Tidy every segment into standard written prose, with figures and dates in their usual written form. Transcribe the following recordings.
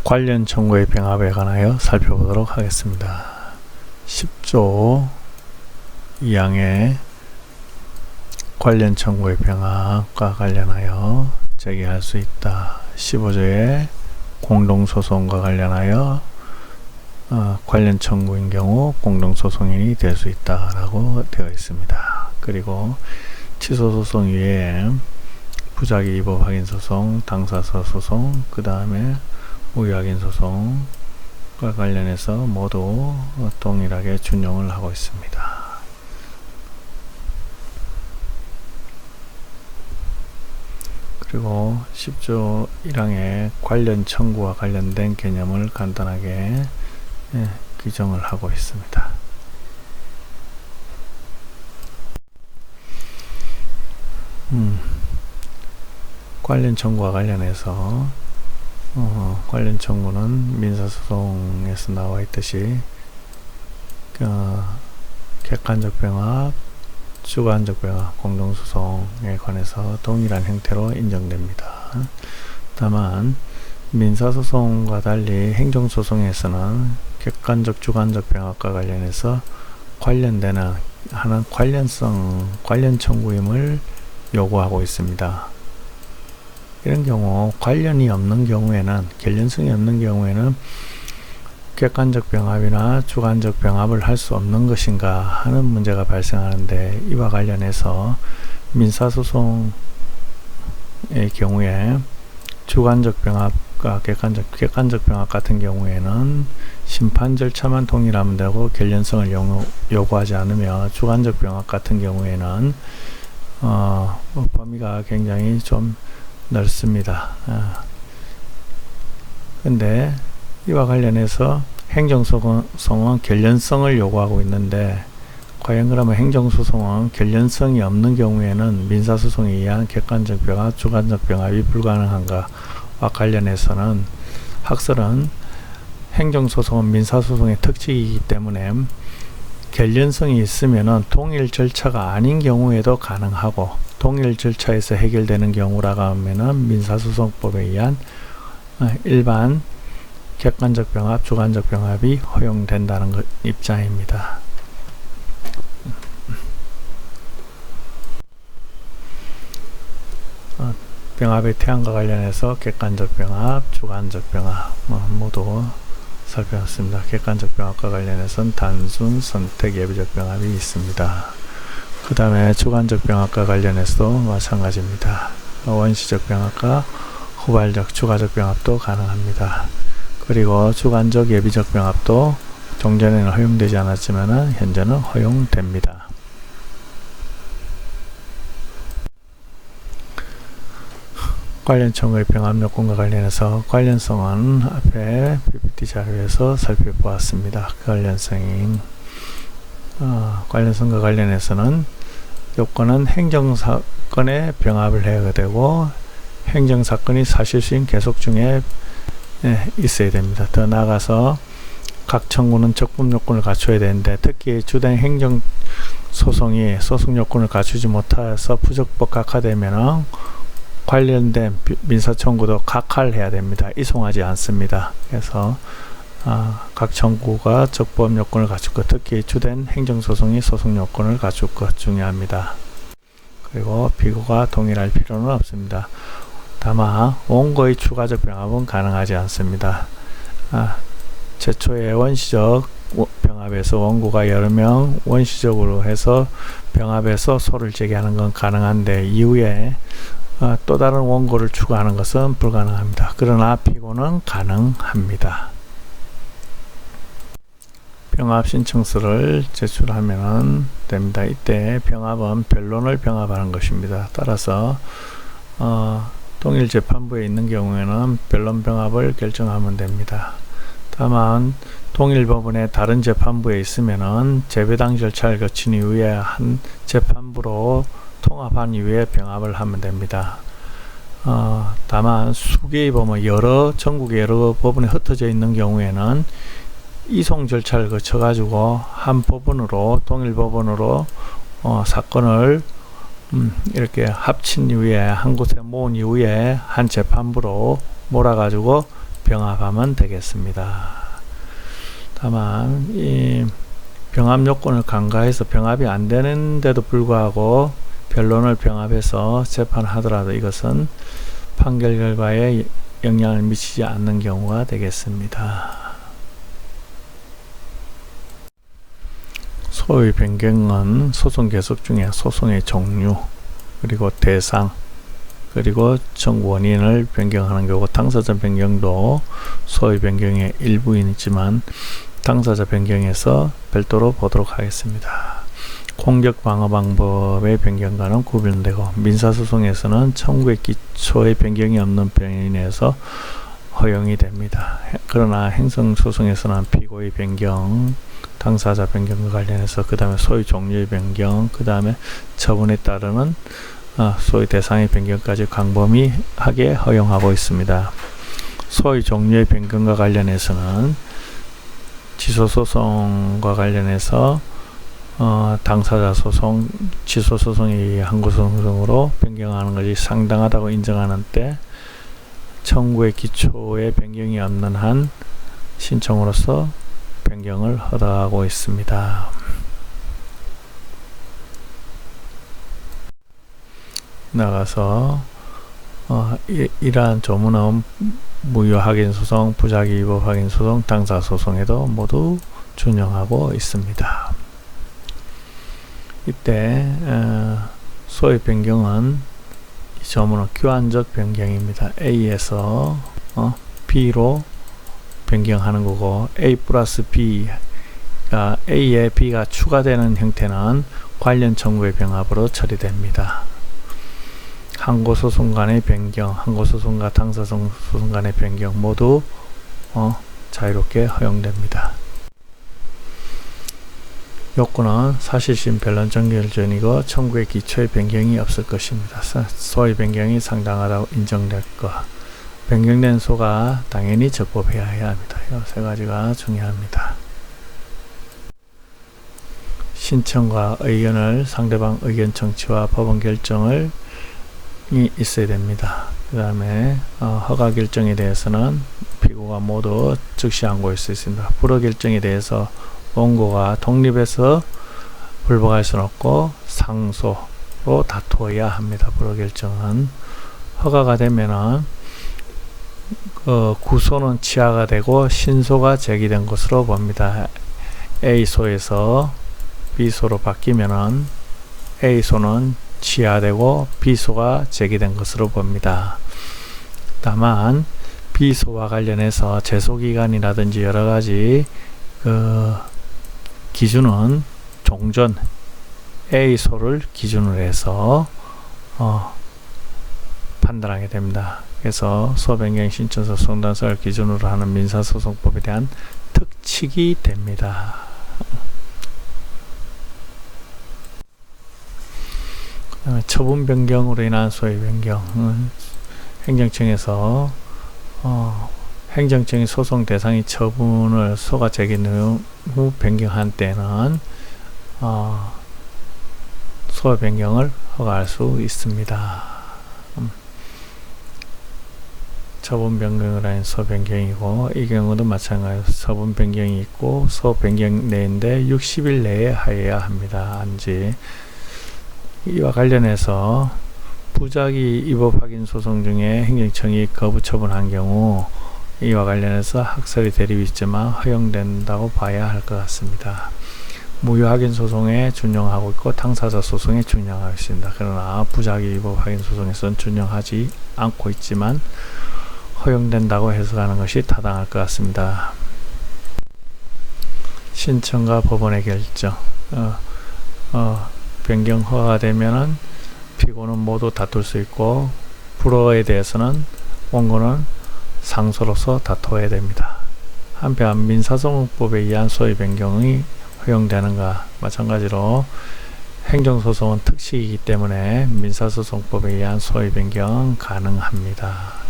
관련 청구의 병합에 관하여 살펴보도록 하겠습니다. 10조 2항의 관련 청구의 병합과 관련하여 제기할 수 있다. 15조의 공동소송과 관련하여 관련 청구인 경우 공동소송인이 될 수 있다 라고 되어 있습니다. 그리고 취소소송 외에 부작위 위법 확인 소송, 당사서 소송, 그 다음에 우위 확인 소송과 관련해서 모두 동일하게 준용을 하고 있습니다. 그리고 10조 1항의 관련 청구와 관련된 개념을 간단하게 규정을 하고 있습니다. 관련 청구와 관련해서 관련 청구는 민사소송에서 나와 있듯이 객관적 병합, 주관적 병합, 공동소송에 관해서 동일한 형태로 인정됩니다. 다만 민사소송과 달리 행정소송에서는 객관적, 주관적 병합과 관련해서 관련되는 하는 관련 청구임을 요구하고 있습니다. 이런 경우 관련이 없는 경우에는, 결련성이 없는 경우에는 객관적 병합이나 주관적 병합을 할 수 없는 것인가 하는 문제가 발생하는데, 이와 관련해서 민사소송의 경우에 주관적 병합과 객관적 병합 같은 경우에는 심판 절차만 동일하면 되고 결련성을 요구하지 않으며, 주관적 병합 같은 경우에는 범위가 굉장히 좀 넓습니다. 근데 이와 관련해서 행정소송은 결련성을 요구하고 있는데, 과연 그러면 행정소송은 결련성이 없는 경우에는 민사소송에 의한 객관적 병합, 주관적 병합이 불가능한가와 관련해서는 학설은 행정소송은 민사소송의 특징이기 때문에 결련성이 있으면은 동일 절차가 아닌 경우에도 가능하고, 동일 절차에서 해결되는 경우라고 하면은 민사소송법에 의한 일반 객관적 병합, 주관적 병합이 허용된다는 입장입니다. 병합의 태양과 관련해서 객관적 병합, 주관적 병합 모두 살펴봤습니다. 객관적 병합과 관련해서는 단순, 선택, 예비적 병합이 있습니다. 그 다음에 주관적 병합과 관련해서도 마찬가지입니다. 원시적 병합과 후발적, 추가적 병합도 가능합니다. 그리고 주관적, 예비적 병합도 종전에는 허용되지 않았지만 현재는 허용됩니다. 관련 청구의 병합 요건과 관련해서 관련성은 앞에 PPT 자료에서 살펴보았습니다. 관련성과 관련해서는 요건은 행정사건의 병합을 해야 되고, 행정사건이 사실시효 계속 중에 있어야 됩니다. 더 나아가서 각 청구는 적법 요건을 갖춰야 되는데, 특히 주된 행정소송이 소송 요건을 갖추지 못해서 부적법 각하되면 관련된 민사청구도 각하해야 됩니다. 이송하지 않습니다. 그래서 각 청구가 적법 요건을 갖출 것, 특히 주된 행정소송이 소송 요건을 갖출 것 중요합니다. 그리고 피고가 동일할 필요는 없습니다. 다만 원고의 추가적 병합은 가능하지 않습니다. 최초의 원시적 병합에서 원고가 여러 명 원시적으로 해서 병합해서 소를 제기하는 건 가능한데, 이후에 또 다른 원고를 추가하는 것은 불가능합니다. 그러나 피고는 가능합니다. 병합 신청서를 제출하면 됩니다. 이때 병합은 변론을 병합하는 것입니다. 따라서 동일 재판부에 있는 경우에는 변론 병합을 결정하면 됩니다. 다만 동일 법원의 다른 재판부에 있으면은 재배당 절차를 거친 이후에 한 재판부로 통합한 이후에 병합을 하면 됩니다. 다만 수개의 법원, 전국의 여러 법원에 흩어져 있는 경우에는 이송 절차를 거쳐 가지고 한 법원으로, 동일 법원으로 사건을 이렇게 합친 이후에 한 곳에 모은 이후에 한 재판부로 몰아가지고 병합하면 되겠습니다. 다만 이 병합 요건을 간과해서 병합이 안 되는데도 불구하고 변론을 병합해서 재판하더라도 이것은 판결 결과에 영향을 미치지 않는 경우가 되겠습니다. 소의 변경은 소송 계속 중에 소송의 종류, 그리고 대상, 그리고 청구 원인을 변경하는 경우, 당사자 변경도 소의 변경의 일부이지만 당사자 변경에서 별도로 보도록 하겠습니다. 공격 방어 방법의 변경과는 구별되고, 민사소송에서는 청구의 기초의 변경이 없는 변인에서 허용이 됩니다. 그러나 행정소송에서는 피고의 변경, 당사자 변경과 관련해서 그 다음에 소의 종류의 변경, 그 다음에 처분에 따르는 소의 대상의 변경까지 광범위하게 허용하고 있습니다. 소의 종류의 변경과 관련해서는 지소소송과 관련해서 당사자 소송, 지소소송이 항고소송으로 변경하는 것이 상당하다고 인정하는 때 청구의 기초에 변경이 없는 한 신청으로서 변경을 허가하고 있습니다. 나가서 이러한 조문은 무효 확인 소송, 부작위 위법 확인 소송, 당사 소송에도 모두 준용하고 있습니다. 이때 소의 변경은 이 조문은 교환적 변경입니다. A에서 B로 변경하는 거고, A 플러스 B가 A에 B가 추가되는 형태는 관련 청구의 병합으로 처리됩니다. 항고소송 간의 변경, 항고소송과 당사소송 간의 변경 모두 자유롭게 허용됩니다. 요건은 사실심 변론 정결전이고 청구의 기초의 변경이 없을 것입니다. 소의 변경이 상당하다고 인정될 것, 변경된 소가 당연히 적법해야 합니다. 이 세 가지가 중요합니다. 신청과 의견을 상대방 의견 청취와 법원 결정을 있어야 됩니다. 그 다음에 허가 결정에 대해서는 피고가 모두 즉시 항고할 수 있습니다. 불허 결정에 대해서 원고가 독립해서 불복할 수는 없고 상소로 다투어야 합니다. 불허 결정은 허가가 되면은 구소는 취하가 되고 신소가 제기된 것으로 봅니다. A소에서 B소로 바뀌면은 A소는 취하되고 B소가 제기된 것으로 봅니다. 다만 B소와 관련해서 제소기간이라든지 여러가지 기준은 종전 A소를 기준으로 해서 판단하게 됩니다. 그래서 소변경 신청서 송단서를 기준으로 하는 민사소송법에 대한 특칙이 됩니다. 그 다음에 처분 변경으로 인한 소의 변경, 행정청에서 행정청의 소송 대상이 처분을 소가 제기된 후 변경한 때는 소 변경을 허가할 수 있습니다. 처분 변경을 한 소 변경이고, 이 경우도 마찬가지로 처분 변경이 있고 소 변경 내인데 60일 내에 하여야 합니다. 안지. 이와 관련해서 부작위 위법 확인 소송 중에 행정청이 거부 처분한 경우 이와 관련해서 학설이 대립이 있지만 허용된다고 봐야 할 것 같습니다. 무효 확인 소송에 준용하고 있고 당사자 소송에 준용하고 있습니다. 그러나 부작위 위법 확인 소송에서는 준용하지 않고 있지만 허용된다고 해석하는 것이 타당할 것 같습니다. 신청과 법원의 결정, 변경 허가가 되면은 피고는 모두 다툴 수 있고, 불허에 대해서는 원고는 상소로서 다투어야 됩니다. 한편 민사소송법에 의한 소의 변경이 허용되는 것과 마찬가지로 행정소송은 특식이기 때문에 민사소송법에 의한 소의 변경 가능합니다.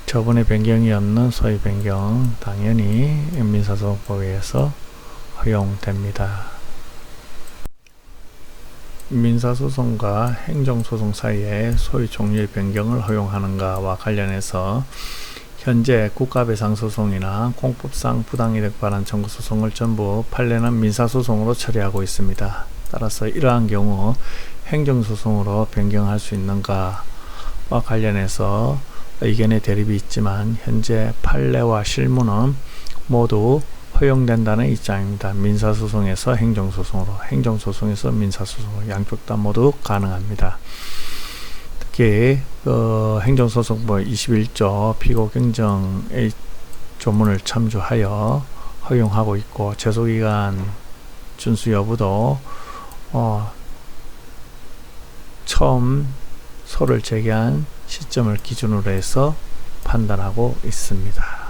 처분의 변경이 없는 소의 변경 당연히 민사소송법에 의해서 허용됩니다. 민사소송과 행정소송 사이에 소유 종류의 변경을 허용하는가와 관련해서 현재 국가배상소송이나 공법상 부당이득 반환 청구소송을 전부 판례는 민사소송으로 처리하고 있습니다. 따라서 이러한 경우 행정소송으로 변경할 수 있는가와 관련해서 의견의 대립이 있지만 현재 판례와 실무는 모두 허용된다는 입장입니다. 민사소송에서 행정소송으로, 행정소송에서 민사소송으로 양쪽 다 모두 가능합니다. 특히 행정소송부 21조 피고경정의 조문을 참조하여 허용하고 있고 제소기간 준수 여부도 처음 소를 제기한 시점을 기준으로 해서 판단하고 있습니다.